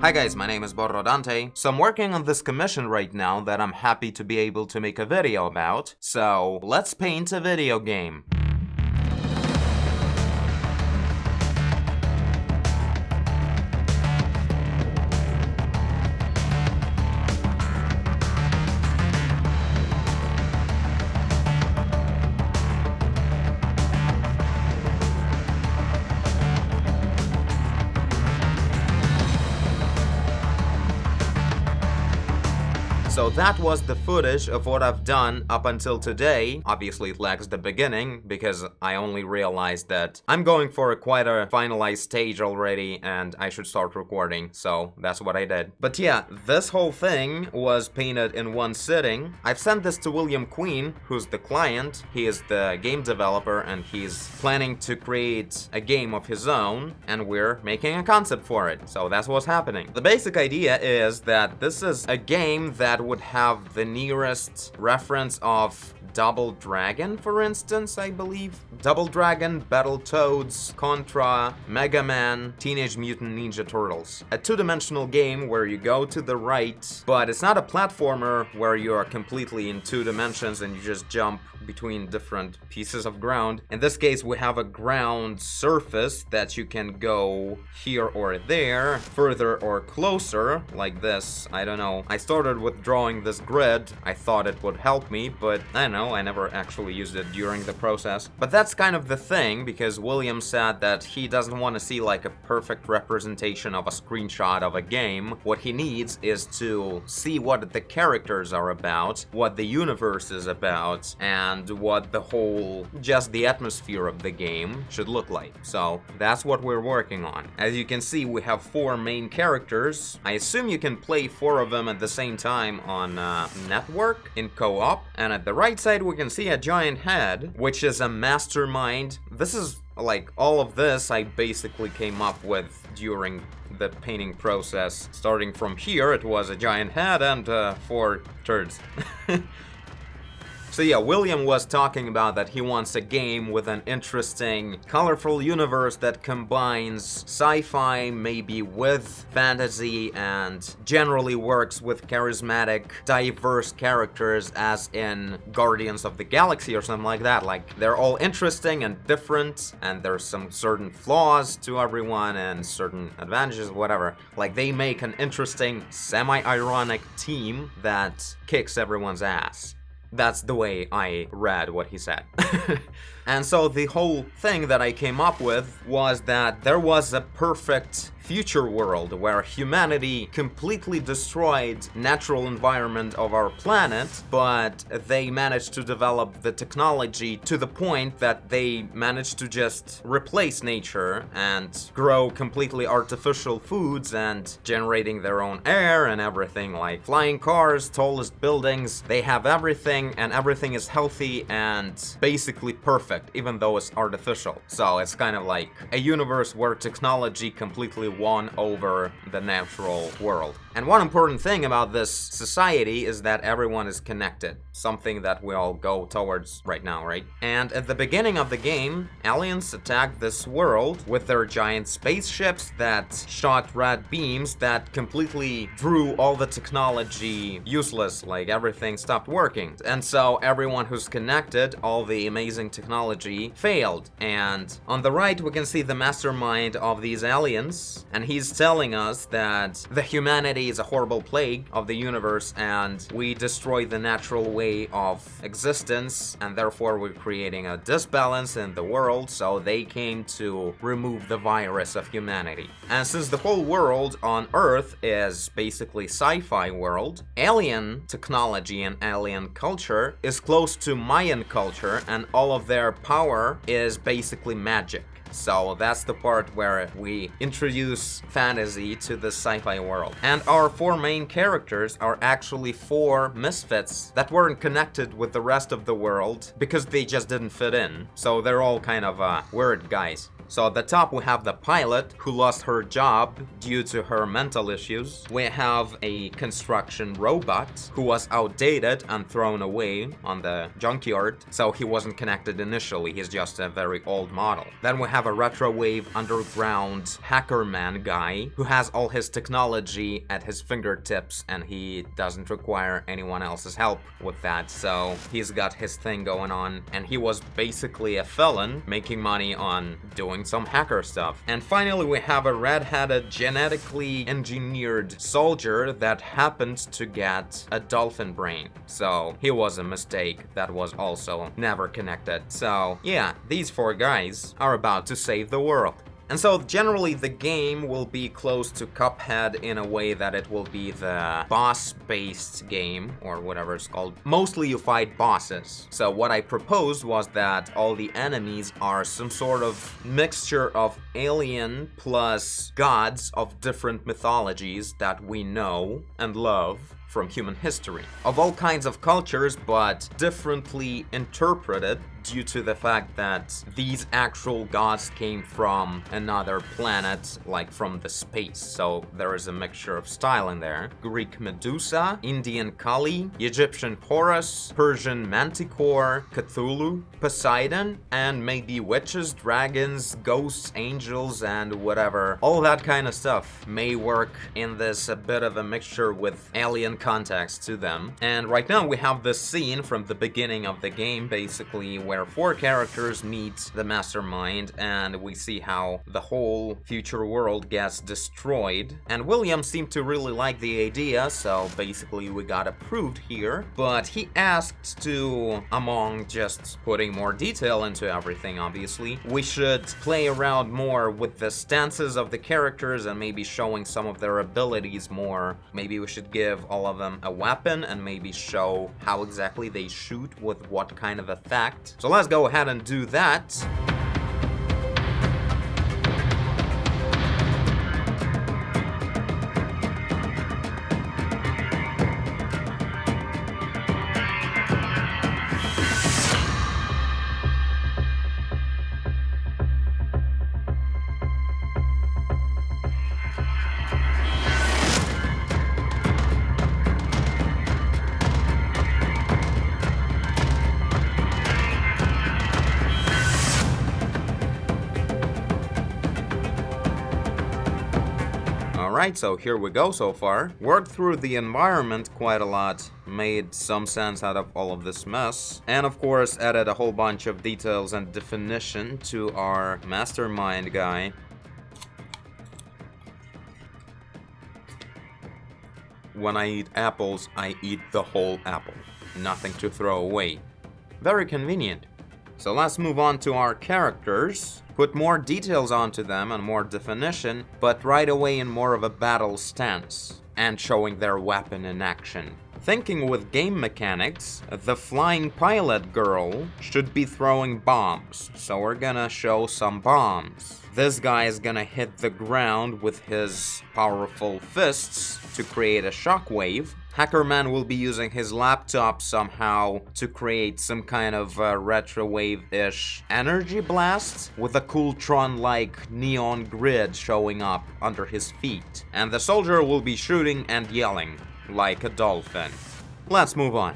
Hi guys, my name is Dante. So I'm working on this commission right now that I'm happy to be able to make a video about. So let's paint a video game. So that was the footage of what I've done up until today. Obviously it lacks the beginning, because I only realized that I'm going for quite a finalized stage already and I should start recording, so that's what I did. But yeah, this whole thing was painted in one sitting. I've sent this to William Queen, who's the client. He is the game developer and he's planning to create a game of his own, and we're making a concept for it. So that's what's happening. The basic idea is that this is a game that would have the nearest reference of Double Dragon, for instance, I believe. Double Dragon, Battletoads, Contra, Mega Man, Teenage Mutant Ninja Turtles. A two-dimensional game where you go to the right, but it's not a platformer where you are completely in two dimensions and you just jump between different pieces of ground. In this case, we have a ground surface that you can go here or there, further or closer, like this. I don't know. I started with drawing this grid. I thought it would help me, but I don't know, I never actually used it during the process. But that's kind of the thing, because William said that he doesn't want to see like a perfect representation of a screenshot of a game. What he needs is to see what the characters are about, what the universe is about, and what the whole, just the atmosphere of the game should look like. So that's what we're working on. As you can see, we have 4 main characters. I assume you can play 4 of them at the same time on network in co-op. And at the right side we can see a giant head, which is a mastermind. This is like, all of this I basically came up with during the painting process. Starting from here, it was a giant head and 4 turds. So yeah, William was talking about that he wants a game with an interesting, colorful universe that combines sci-fi maybe with fantasy and generally works with charismatic, diverse characters as in Guardians of the Galaxy or something like that. Like, they're all interesting and different, and there's some certain flaws to everyone and certain advantages, whatever. Like, they make an interesting, semi-ironic team that kicks everyone's ass. That's the way I read what he said. And so the whole thing that I came up with was that there was a perfect future world where humanity completely destroyed natural environment of our planet, but they managed to develop the technology to the point that they managed to just replace nature and grow completely artificial foods and generating their own air and everything, like flying cars, tallest buildings. They have everything, and everything is healthy and basically perfect, even though it's artificial. So it's kind of like a universe where technology completely won over the natural world. And one important thing about this society is that everyone is connected, something that we all go towards right now, right? And at the beginning of the game, aliens attacked this world with their giant spaceships that shot red beams that completely drew all the technology useless, like everything stopped working. And so everyone who's connected, all the amazing technology failed. And on the right we can see the mastermind of these aliens, and he's telling us that the humanity is a horrible plague of the universe and we destroy the natural way of existence, and therefore we're creating a disbalance in the world, so they came to remove the virus of humanity. And since the whole world on Earth is basically sci-fi world, alien technology and alien culture is close to Mayan culture, and all of their power is basically magic. So that's the part where we introduce fantasy to the sci-fi world. And our 4 main characters are actually 4 misfits that weren't connected with the rest of the world because they just didn't fit in. So they're all kind of weird guys. So at the top we have the pilot who lost her job due to her mental issues. We have a construction robot who was outdated and thrown away on the junkyard, so he wasn't connected initially, he's just a very old model. Then we have a retrowave underground hacker man guy who has all his technology at his fingertips and he doesn't require anyone else's help with that. So he's got his thing going on, and he was basically a felon making money on doing some hacker stuff. And finally, we have a red-headed, genetically engineered soldier that happened to get a dolphin brain. So he was a mistake that was also never connected. So yeah, these four guys are about to save the world. And so generally the game will be close to Cuphead in a way that it will be the boss-based game, or whatever it's called. Mostly you fight bosses. So what I proposed was that all the enemies are some sort of mixture of alien plus gods of different mythologies that we know and love from human history, of all kinds of cultures, but differently interpreted due to the fact that these actual gods came from another planet, like from the space. So there is a mixture of style in there. Greek Medusa, Indian Kali, Egyptian Horus, Persian Manticore, Cthulhu, Poseidon, and maybe witches, dragons, ghosts, angels, and whatever. All that kind of stuff may work in this a bit of a mixture with alien context to them. And right now we have this scene from the beginning of the game, basically, where four characters meet the mastermind, and we see how the whole future world gets destroyed. And William seemed to really like the idea, so basically we got approved here. But he asked to, among just putting more detail into everything, obviously, we should play around more with the stances of the characters and maybe showing some of their abilities more. Maybe we should give all of them a weapon and maybe show how exactly they shoot with what kind of effect. So let's go ahead and do that. Alright, so here we go so far. Worked through the environment quite a lot, made some sense out of all of this mess, and of course added a whole bunch of details and definition to our mastermind guy. When I eat apples, I eat the whole apple. Nothing to throw away. Very convenient. So let's move on to our characters. Put more details onto them and more definition, but right away in more of a battle stance, and showing their weapon in action. Thinking with game mechanics, the flying pilot girl should be throwing bombs, so we're gonna show some bombs. This guy is gonna hit the ground with his powerful fists to create a shockwave. Hackerman will be using his laptop somehow to create some kind of retrowave-ish energy blast with a cool Tron-like neon grid showing up under his feet. And the soldier will be shooting and yelling like a dolphin. Let's move on.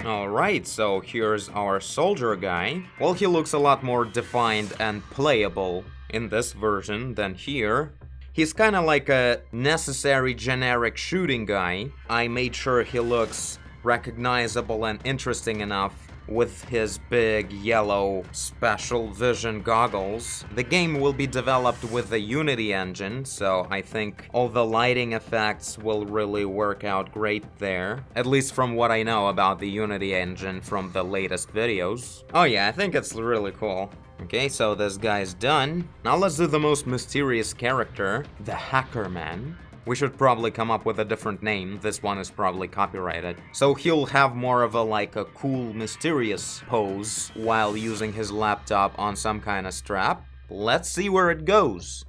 Alright, so here's our soldier guy. Well, he looks a lot more defined and playable in this version than here. He's kinda like a necessary generic shooting guy. I made sure he looks recognizable and interesting enough with his big yellow special vision goggles. The game will be developed with the Unity engine, so I think all the lighting effects will really work out great there. At least from what I know about the Unity engine from the latest videos. Oh yeah, I think it's really cool. Okay, so this guy's done. Now let's do the most mysterious character, the Hacker Man. We should probably come up with a different name. This one is probably copyrighted. So he'll have more of a cool, mysterious pose while using his laptop on some kind of strap. Let's see where it goes.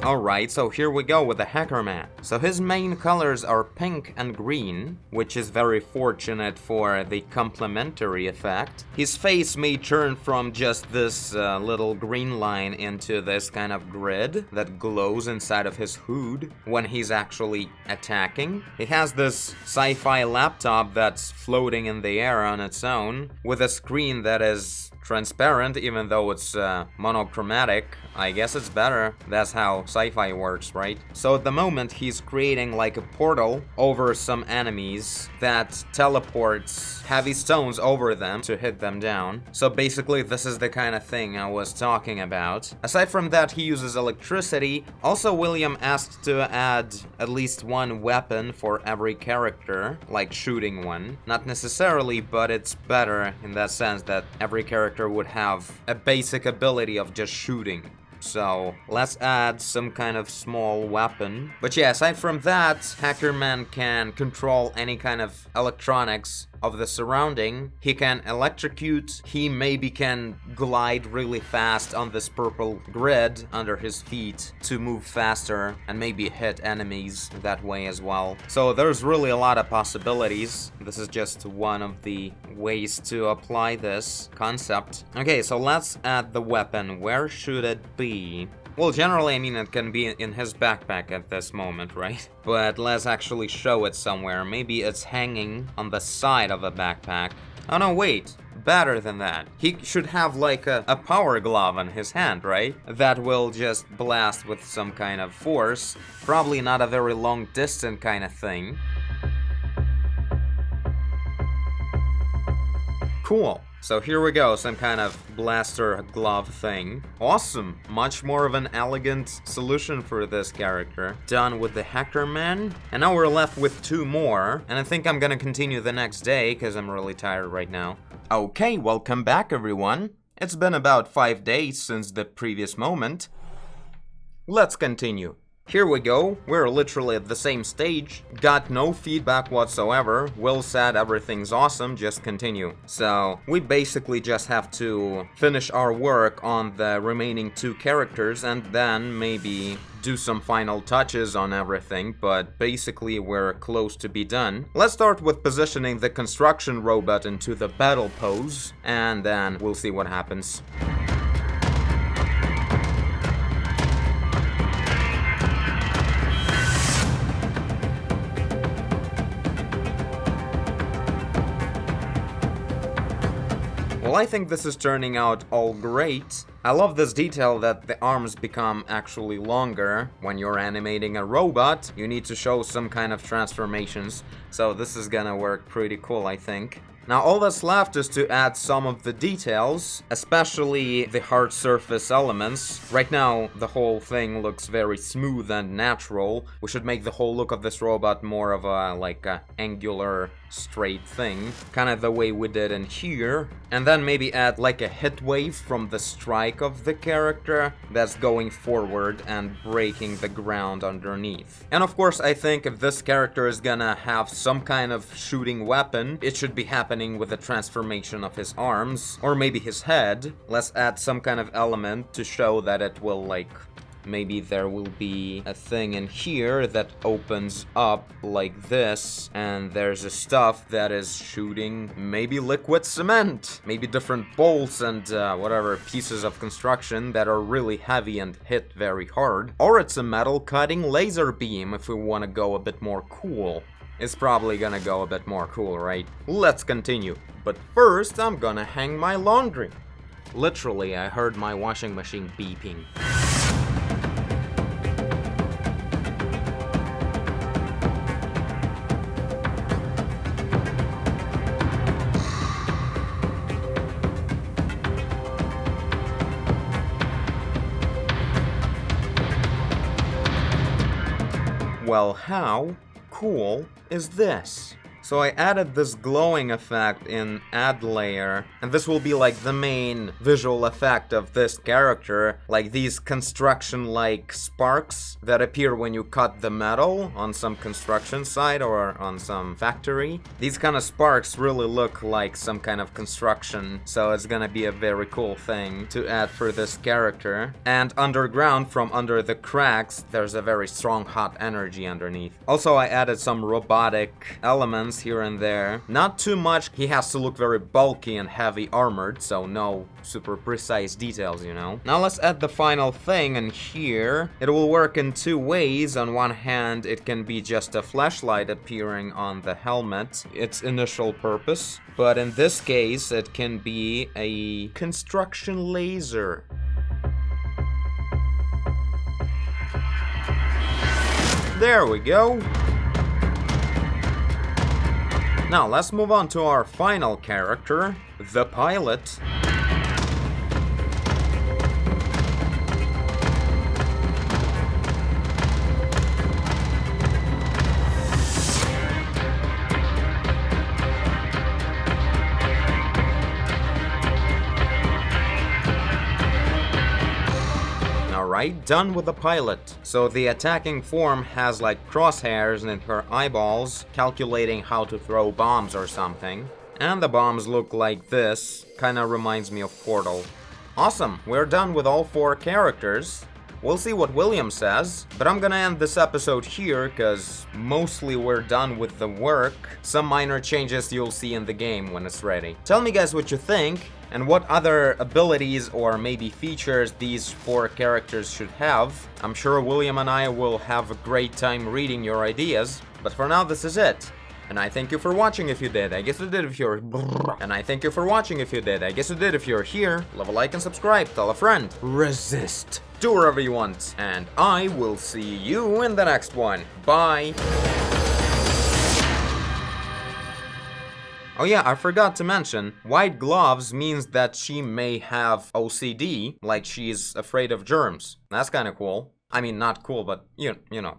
Alright, so here we go with the Hacker Man. So his main colors are pink and green, which is very fortunate for the complementary effect. His face may turn from just this little green line into this kind of grid that glows inside of his hood when he's actually attacking. He has this sci-fi laptop that's floating in the air on its own, with a screen that is transparent, even though it's monochromatic. I guess it's better. That's how sci-fi works, right? So at the moment, he's creating like a portal over some enemies that teleports heavy stones over them to hit them down. So basically, this is the kind of thing I was talking about. Aside from that, he uses electricity. Also, William asked to add at least one weapon for every character, like shooting one. Not necessarily, but it's better in that sense that every character would have a basic ability of just shooting. So let's add some kind of small weapon. But yeah, aside from that, Hackerman can control any kind of electronics of the surrounding. He can electrocute. He maybe can glide really fast on this purple grid under his feet to move faster and maybe hit enemies that way as well. So there's really a lot of possibilities. This is just one of the ways to apply this concept. Okay, so let's add the weapon. Where should it be? Well, generally, I mean, it can be in his backpack at this moment, right? But let's actually show it somewhere. Maybe it's hanging on the side of a backpack. Oh no, wait. Better than that. He should have like a power glove on his hand, right? That will just blast with some kind of force. Probably not a very long distance kind of thing. Cool. So here we go, some kind of blaster glove thing. Awesome. Much more of an elegant solution for this character. Done with the Hacker Man. And now we're left with two more. And I think I'm gonna continue the next day, because I'm really tired right now. Okay, welcome back everyone. It's been about 5 days since the previous moment. Let's continue. Here we go, we're literally at the same stage, got no feedback whatsoever, Will said everything's awesome, just continue. So, we basically just have to finish our work on the remaining two characters and then maybe do some final touches on everything, but basically we're close to be done. Let's start with positioning the construction robot into the battle pose, and then we'll see what happens. Well, I think this is turning out all great. I love this detail that the arms become actually longer. When you're animating a robot, you need to show some kind of transformations. So this is gonna work pretty cool, I think. Now all that's left is to add some of the details, especially the hard surface elements. Right now, the whole thing looks very smooth and natural. We should make the whole look of this robot more of a angular, straight thing, kind of the way we did in here. And then maybe add like a hit wave from the strike of the character that's going forward and breaking the ground underneath. And of course, I think if this character is gonna have some kind of shooting weapon, it should be happening with the transformation of his arms, or maybe his head. Let's add some kind of element to show that it will maybe there will be a thing in here that opens up like this, and there's a stuff that is shooting maybe liquid cement, maybe different bolts and whatever pieces of construction that are really heavy and hit very hard. Or it's a metal cutting laser beam if we want to go a bit more cool. It's probably gonna go a bit more cool, right? Let's continue. But first, I'm gonna hang my laundry. Literally, I heard my washing machine beeping. Well, how cool is this? So I added this glowing effect in add layer, and this will be like the main visual effect of this character, like these construction-like sparks that appear when you cut the metal on some construction site or on some factory. These kind of sparks really look like some kind of construction, so it's gonna be a very cool thing to add for this character. And underground, from under the cracks, there's a very strong hot energy underneath. Also, I added some robotic elements here and there. Not too much. He has to look very bulky and heavy armored, so no super precise details, you know. Now let's add the final thing, and here it will work in two ways. On one hand, it can be just a flashlight appearing on the helmet, its initial purpose, but in this case it can be a construction laser. There we go. Now let's move on to our final character, the pilot. Alright, done with the pilot. So the attacking form has like crosshairs in her eyeballs, calculating how to throw bombs or something. And the bombs look like this, kinda reminds me of Portal. Awesome, we're done with all 4 characters. We'll see what William says, but I'm gonna end this episode here, cause mostly we're done with the work. Some minor changes you'll see in the game when it's ready. Tell me guys what you think, and what other abilities or maybe features these 4 characters should have. I'm sure William and I will have a great time reading your ideas, but for now this is it. And I thank you for watching if you did. I guess you did if you're... And I thank you for watching if you did. I guess you did if you're here. Leave a like and subscribe. Tell a friend. Resist. Do whatever you want. And I will see you in the next one. Bye. Oh yeah, I forgot to mention, white gloves means that she may have OCD, like she's afraid of germs. That's kinda cool. I mean, not cool, but you know.